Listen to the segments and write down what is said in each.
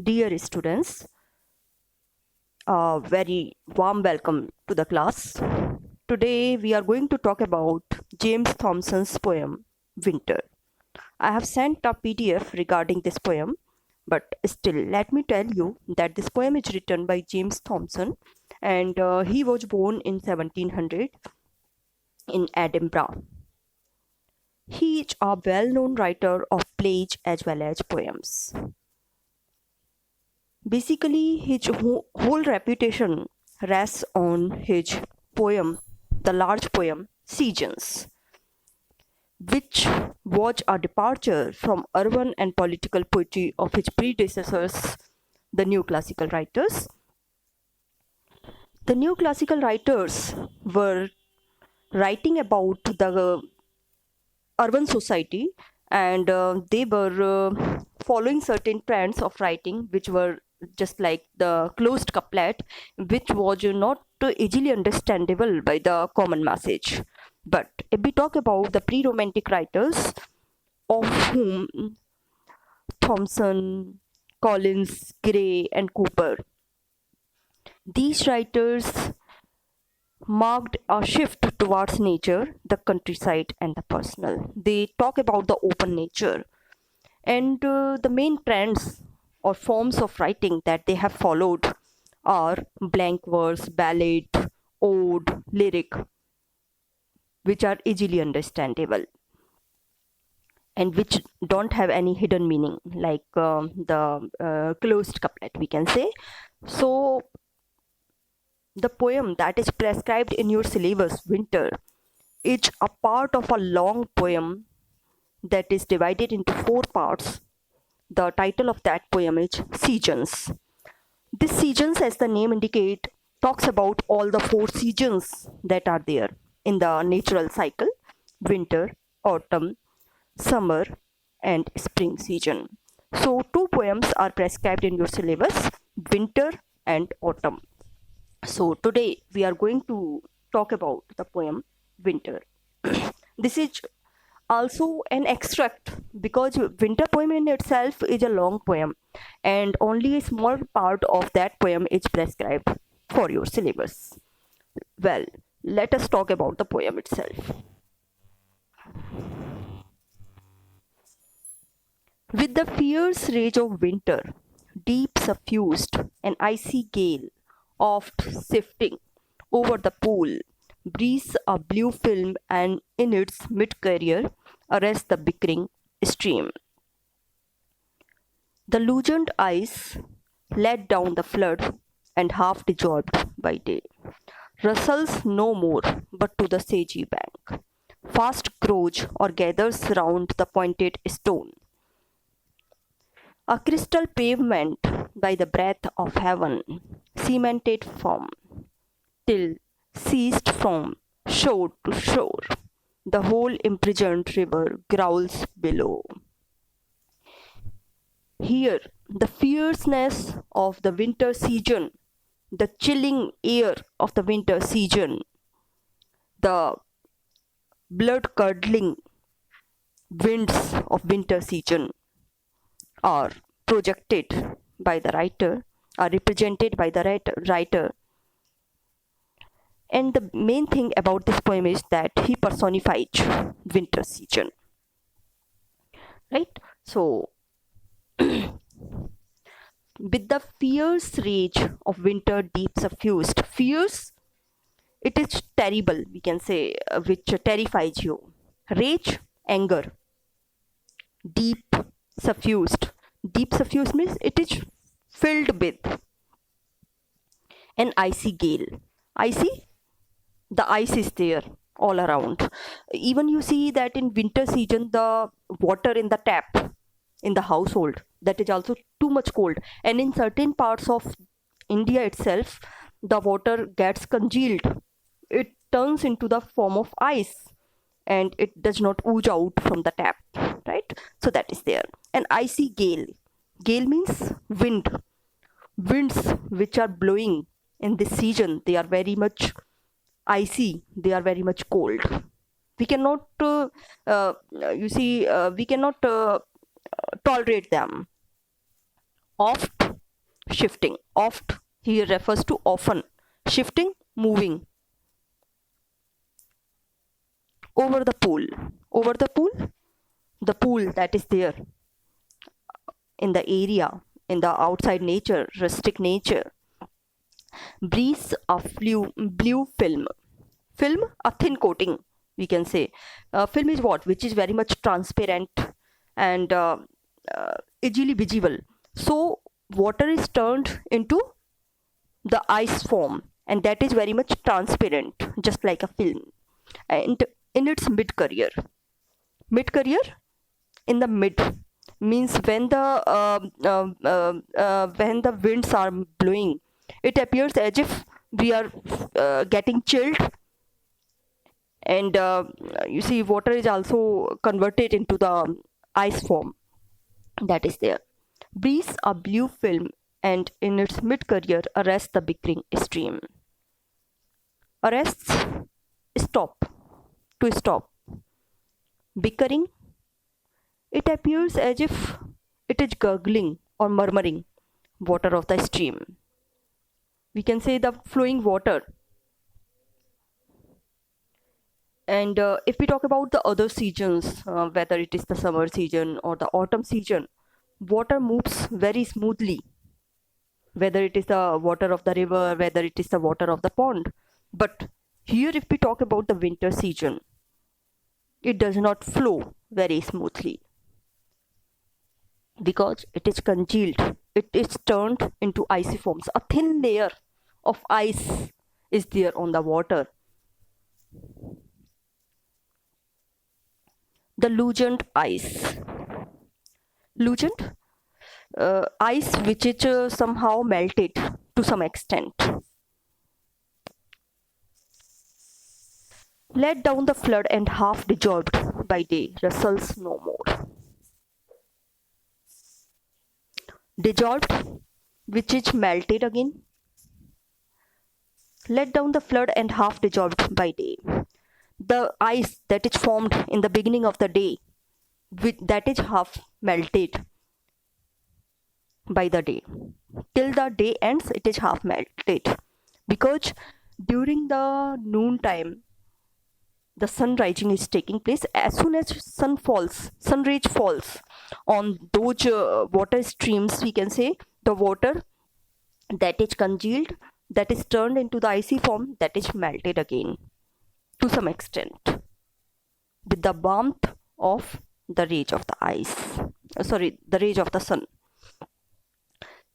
Dear students, a very warm welcome to the class. Today we are going to talk about James Thompson's poem Winter. I have sent a PDF regarding this poem, but still let me tell you that this poem is written by James Thompson and he was born in 1700 in Edinburgh. He is a well-known writer of plays as well as poems. Basically, his whole reputation rests on his poem, the large poem Seasons, which was a departure from urban and political poetry of his predecessors, the new classical writers. The new classical writers were writing about the urban society and they were following certain trends of writing which were just like the closed couplet, which was not easily understandable by the common message. But if we talk about the pre-romantic writers, of whom Thomson, Collins, Gray, and Cooper, these writers marked a shift towards nature, the countryside, and the personal. They talk about the open nature and the main trends or forms of writing that they have followed are blank verse, ballad, ode, lyric, which are easily understandable and which don't have any hidden meaning like the closed couplet, we can say. So the poem that is prescribed in your syllabus, Winter, is a part of a long poem that is divided into 4 parts. The title of that poem is Seasons. This seasons, as the name indicate, talks about all the 4 seasons that are there in the natural cycle: winter, autumn, summer, and spring season. So 2 poems are prescribed in your syllabus, winter and autumn. So today we are going to talk about the poem Winter. This is also an extract because winter poem in itself is a long poem and only a small part of that poem is prescribed for your syllabus. Well, let us talk about the poem itself. With the fierce rage of winter, deep suffused, an icy gale, oft sifting over the pool, breathes a blue film and in its mid-career arrests the bickering stream. The loosened ice, let down the flood and half dissolved by day, rustles no more but to the sagey bank, fast grows or gathers round the pointed stone. A crystal pavement by the breath of heaven, cemented firm, till ceased from shore to shore, the whole imprisoned river growls below. Here, the fierceness of the winter season, the chilling air of the winter season, the blood curdling winds of winter season are projected by the writer, are represented by the writer. And the main thing about this poem is that he personified winter season. Right? So, with the fierce rage of winter deep suffused, fierce, it is terrible, we can say, which terrifies you. Rage, anger. Deep suffused. Deep suffused means it is filled with an icy gale. Icy, the ice is there all around. Even you see that in winter season, the water in the tap in the household, that is also too much cold. And in certain parts of India itself, the water gets congealed. It turns into the form of ice and it does not ooze out from the tap, right? So that is there. An icy gale. Gale means wind. Winds which are blowing in this season, they are very much icy, they are very much cold. We cannot, we cannot tolerate them. Oft shifting. Oft here refers to often. Shifting, moving. Over the pool. Over the pool that is there in the area, in the outside nature, rustic nature. Breeze, a blue film. Film, a thin coating, we can say. Film is what? Which is very much transparent and easily visible. So water is turned into the ice form, and that is very much transparent, just like a film. And in its mid-career, in the mid means when the winds are blowing, it appears as if we are getting chilled, and you see water is also converted into the ice form that is there. Breeze, a blue film, and in its mid-career arrests the bickering stream. Arrests, stop, to stop. Bickering, it appears as if it is gurgling or murmuring water of the stream. We can say the flowing water. And if we talk about the other seasons, whether it is the summer season or the autumn season, water moves very smoothly, whether it is the water of the river, whether it is the water of the pond. But here, if we talk about the winter season, it does not flow very smoothly because it is congealed. It is turned into icy forms. A thin layer of ice is there on the water. The loosened ice. Loosened ice which is somehow melted to some extent. Let down the flood and half dissolved by day, rustles no more. Dissolved, which is melted again. Let down the flood and half dissolved by day. The ice that is formed in the beginning of the day, that is half melted by the day. Till the day ends, it is half melted. Because during the noon time, the sun rising is taking place. As soon as sun rays falls on those water streams, we can say the water that is congealed, that is turned into the icy form, that is melted again to some extent with the warmth of the rays of the rays of the sun.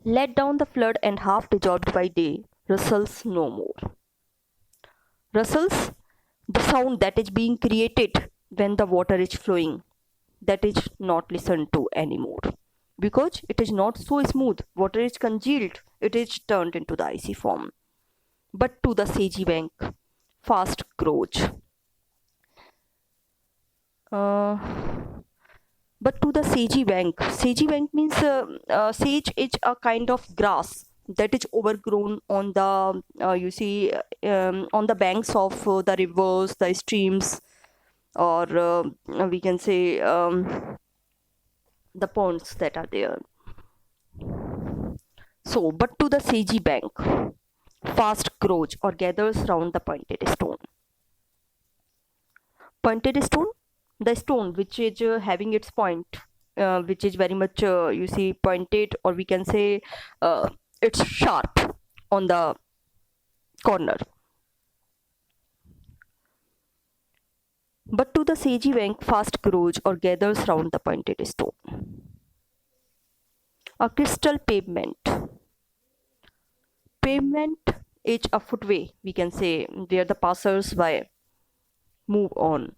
Let down the flood and half dissolved by day, rustles no more. Rustles, the sound that is being created when the water is flowing, that is not listened to anymore because it is not so smooth. Water is congealed, it is turned into the icy form. But to the sagey bank, fast grows. But to the sagey bank means sage is a kind of grass that is overgrown on the on the banks of the rivers, the streams, or we can say the ponds that are there. So, but to the sagey bank, fast grows or gathers round the pointed stone. Pointed stone, the stone which is having its point, which is very much pointed, or we can say it's sharp on the corner. But to the sagey bank fast grows or gathers round the pointed stone. A crystal pavement. Pavement is a footway, we can say, where the passers-by move on.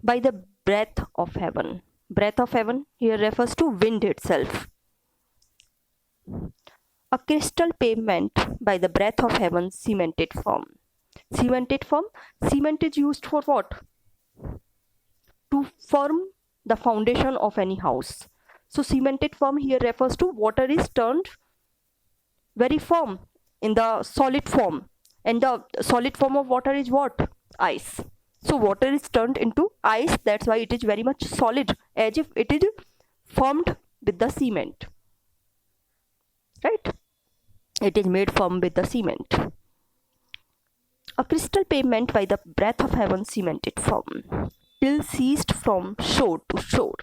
By the breath of heaven. Breath of heaven here refers to wind itself. A crystal pavement by the breath of heaven, cemented firm. Cemented firm. Cement is used for what? To firm the foundation of any house. So cemented firm here refers to water is turned very firm in the solid form. And the solid form of water is what? Ice. So water is turned into ice. That's why it is very much solid, as if it is formed with the cement. right? It is made firm with the cement. A crystal pavement by the breath of heaven cemented firm, till ceased from shore to shore.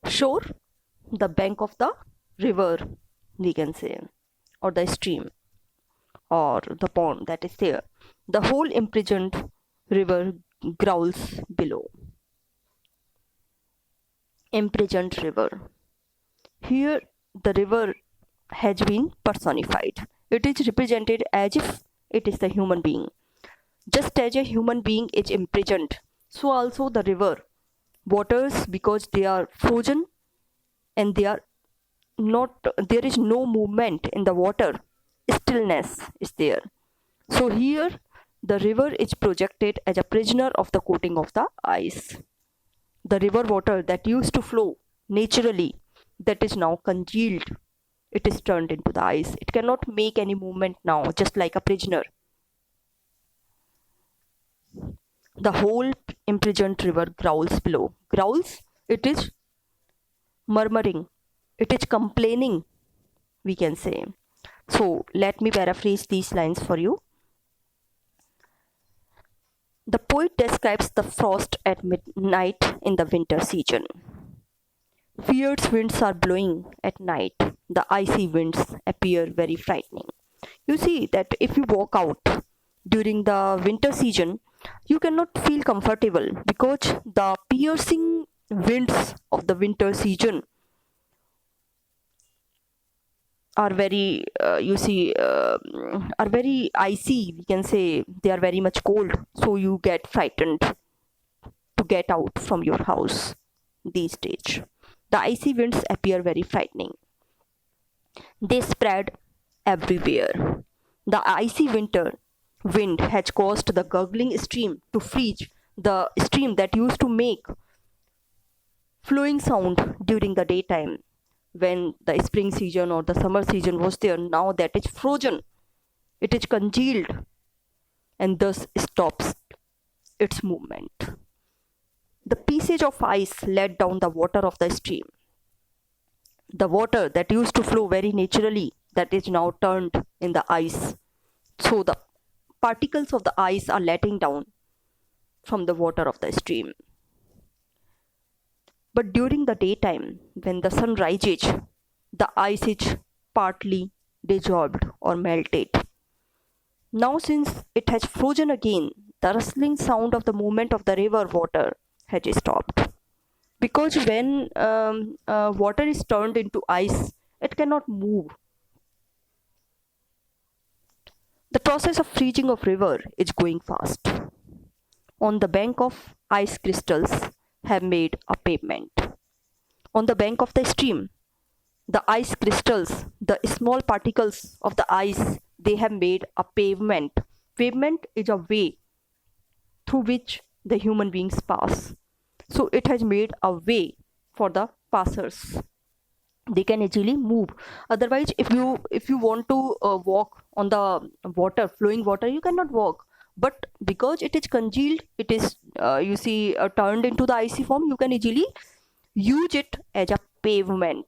Shore, the bank of the river, we can say, or the stream, or the pond that is there. The whole imprisoned river growls below. Imprisoned river. Here, the river has been personified. It is represented as if it is the human being. Just as a human being is imprisoned, so also the river waters, because they are frozen and they are not, there is no movement in the water, stillness is there. So here the river is projected as a prisoner of the coating of the ice. The river water that used to flow naturally, that is now congealed. It is turned into the ice. It cannot make any movement now, just like a prisoner. The whole imprisoned river growls below. Growls, it is murmuring, it is complaining, we can say. So let me paraphrase these lines for you. The poet describes the frost at midnight in the winter season. Fierce winds are blowing at night. The icy winds appear very frightening. You see that if you walk out during the winter season, you cannot feel comfortable, because the piercing winds of the winter season are very are very icy, we can say. They are very much cold, so you get frightened to get out from your house these days. The icy winds appear very frightening. They spread everywhere. The icy winter wind has caused the gurgling stream to freeze. The stream that used to make flowing sound during the daytime when the spring season or the summer season was there, now that is frozen. It is congealed and thus stops its movement. The pieces of ice let down the water of the stream. The water that used to flow very naturally, that is now turned in the ice. So the particles of the ice are letting down from the water of the stream. But during the daytime, when the sun rises, the ice is partly dissolved or melted. Now since it has frozen again, the rustling sound of the movement of the river water has stopped. Because when water is turned into ice, it cannot move. The process of freezing of river is going fast. On the bank of ice crystals have made a pavement. On the bank of the stream, the ice crystals, the small particles of the ice, they have made a pavement. Pavement is a way through which the human beings pass. So it has made a way for the passers. They can easily move. Otherwise, if you want to walk on the water, flowing water, you cannot walk. But because it is congealed, it is turned into the icy form, you can easily use it as a pavement.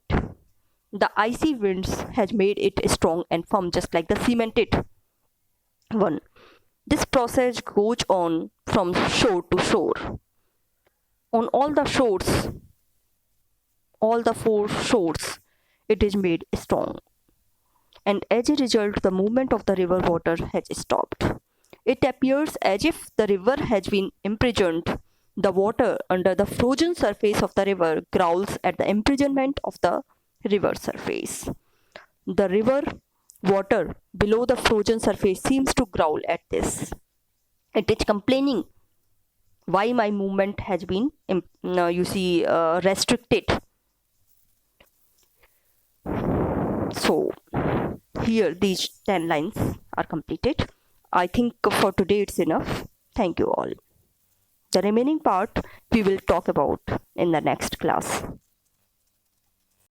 The icy winds has made it strong and firm, just like the cemented one. This process goes on from shore to shore. On all the shores, all the four shores, it is made strong. And as a result, the movement of the river water has stopped. It appears as if the river has been imprisoned. The water under the frozen surface of the river growls at the imprisonment of the river surface. The river water below the frozen surface seems to growl at this. It is complaining why my movement has been restricted. So here these 10 lines are completed. I think for today it's enough. Thank you all. The remaining part we will talk about in the next class.